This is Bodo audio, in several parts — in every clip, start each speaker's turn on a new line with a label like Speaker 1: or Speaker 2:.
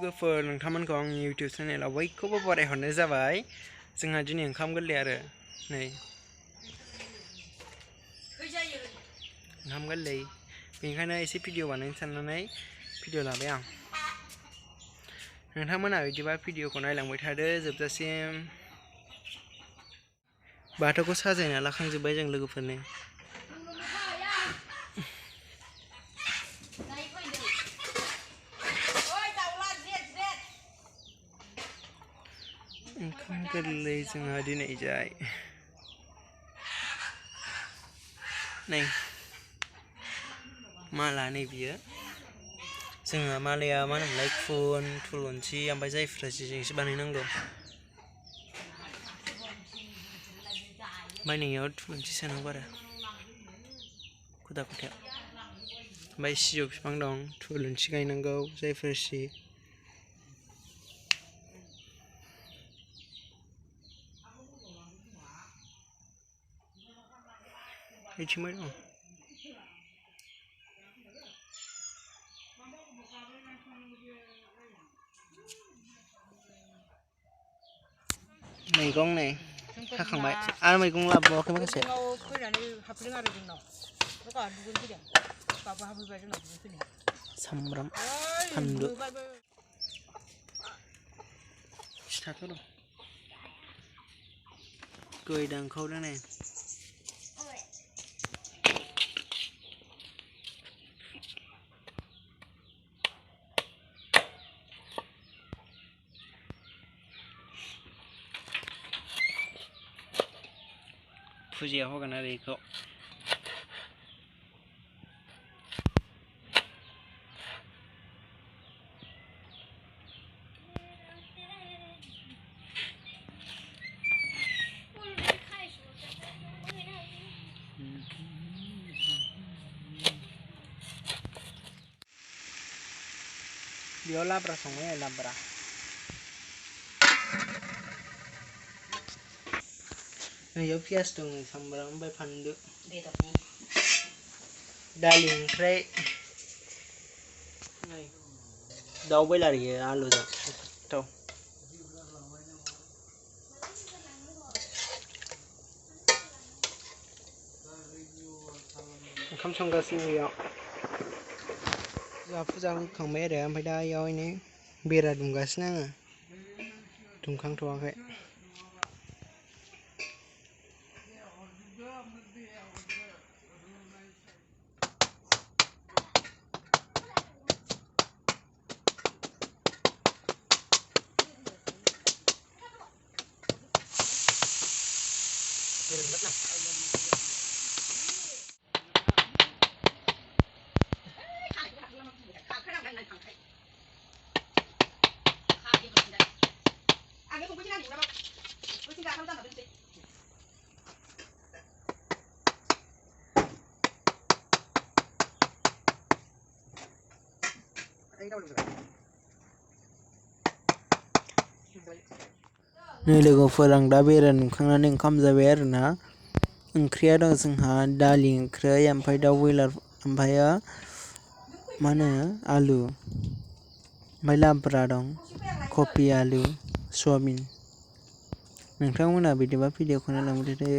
Speaker 1: लोगोफोर नोंथांमोनखौ आंनि इउटिउब चेनेलाव बयखौबो बरायहरनाय जाबाय। जोंहा दिनै ओंखाम गोरलै आरो नै ओंखाम गोरलै बेनिखायनो एसे भिडिअ बानायनो साननानै भिडिअ लाबाय आं। नोंथांमोना बिदिबा भिडिअखौ नायलांबाय थादो जोबजासिम। बाथौखौ साजायना लाखांजोब्बाय जों लोगोफोरनि। ओंखाम गोरलै जोंहा दिनै जाय नै माला नै बियो जोंहा मालाया मा होनोमोनलाय खुन थुलुंसि ओमफ्राय जायफ्रा जिजोंसो बानायनांगौ। बायनायाव थुलुंसि सोनांगौ आरो खुदा खुथायाव। ओमफ्राय सिजौ बिफां दं थुलुंसि गायनांगौ जायफोर सि बिथिंबो दं। मैगं नै हाखांबाय आरो मैगं लाबोबावाखै माखासे। सामब्राम फानलु सिथाथ' दं गय दानखावदों नै। फुजायाव होगोन आरो बेखौ। बेयाव लाब्रा संबाय लाब्रा। नैयाव पियास दं सामब्राम ओमफ्राय फानलु दालि ओमफ्राय दाउ बयलार इयो आलुजों गोथाव। ओंखाम संगासिनो बेयाव जोंहा फुजा होखांबाय आरो ओमफ्राय दा इयावनो बेरा दुमगासिनो आङो दुमखांथ'वाखै। नै लोगोफोर आं दा बेरा दुमखांनानै ओंखाम जाबाय आरोना। ओंख्रिया दं जोंहा दालि ओंख्रै ओमफ्राय दाउ बयलार ओमफ्रायो मा होनो आलु ओमफ्राय लाब्रा दं कफि आलु सवाबिन। नोंथांमोना बिदिबा भिडिअखौ नायलांबाय थादो।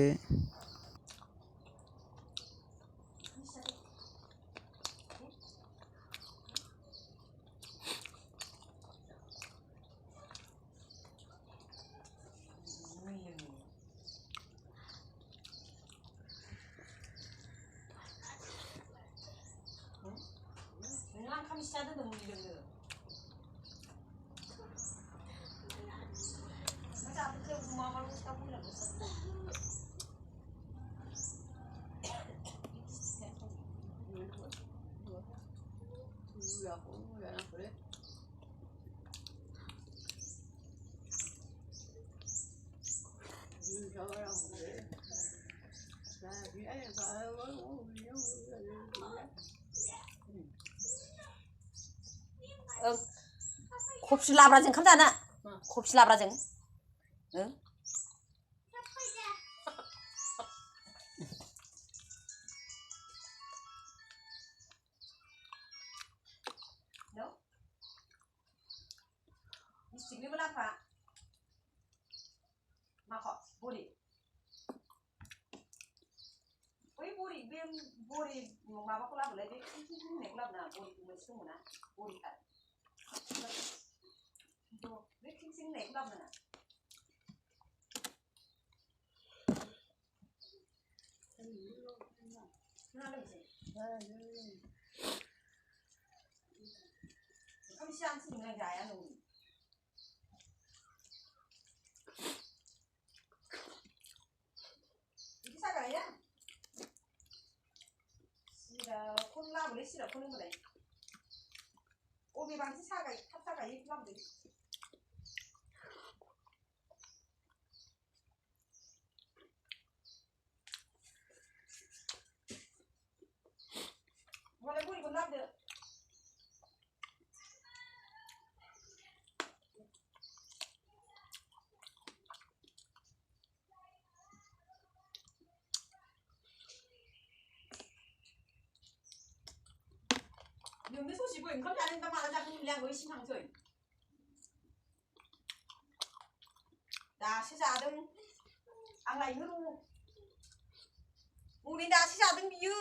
Speaker 2: खफि लाब्राजों ओंखाम जानो खफि लाब्राजों बरि माबाखौ लाबोलाय बे होननायखौ लाबोना बरिखौ मोनसे दङना बरिथार बे थिंसिं होननायखौ लाबोना ओंखाम एसे आं फुदुंनानै जाया नों बिदि सागाया सिराखौनो लाबोलै सिराखौनो होनबालाय अबे बांसिन सागाय थाब सागायो लाबोदो होनबालाय बरिखौनो लाबोदो नोंनो ससेबो ओंखाम जानो दा माला जाखो नोंलाय आंबो इसिं थांसै दासो जादों आं लायनो र' हनै दासो जादों बियो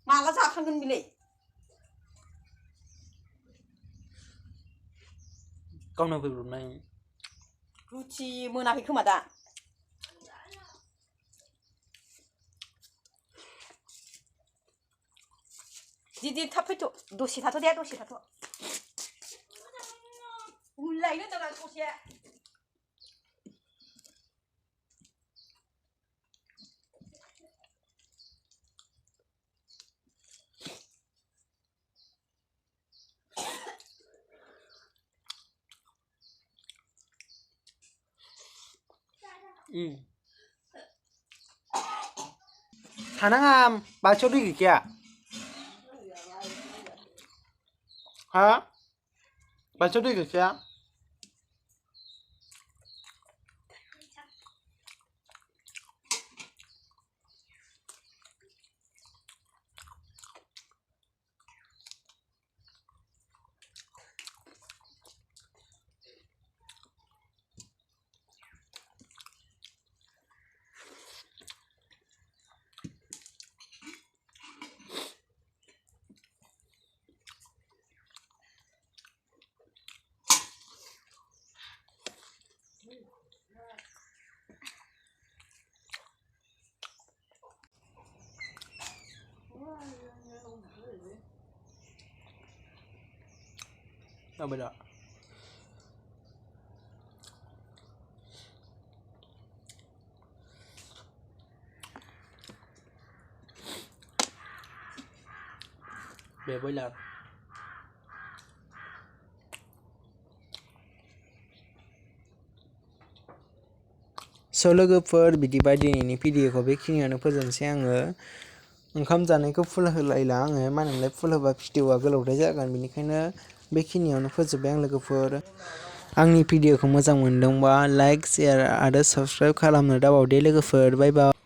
Speaker 2: माला जाखांगोन बिलाय
Speaker 1: गावनो फैब्रबनाय
Speaker 2: रुथि मोनाखै खोमा दा दि थाब फैथ' दसे थाथ' दे दसे थाथ' लायनो होनदों दसे
Speaker 1: थानाङा बाथियाव दै गैखाया हा बाथियाव दै गैखाया जाबाय दा बे बयलार स' लोगोफोर बिदिबा दिनैनि भिडिअखौ बेखिनियावनो फोजोबनोसै आङो ओंखाम जानायखौ फुल होलायला आङो मानो होनलाय फुल होबा भिडिअआ गोलावद्राय जागोन बेनिखायनो बेखिनियावनो फोजोबबाय आं लोगोफोर आंनि भिडिअखौ मोजां मोनदोंबा लाइक शेयार आरो साबस्क्राइब खालामनो दाबावदे लोगोफोर बाय बाय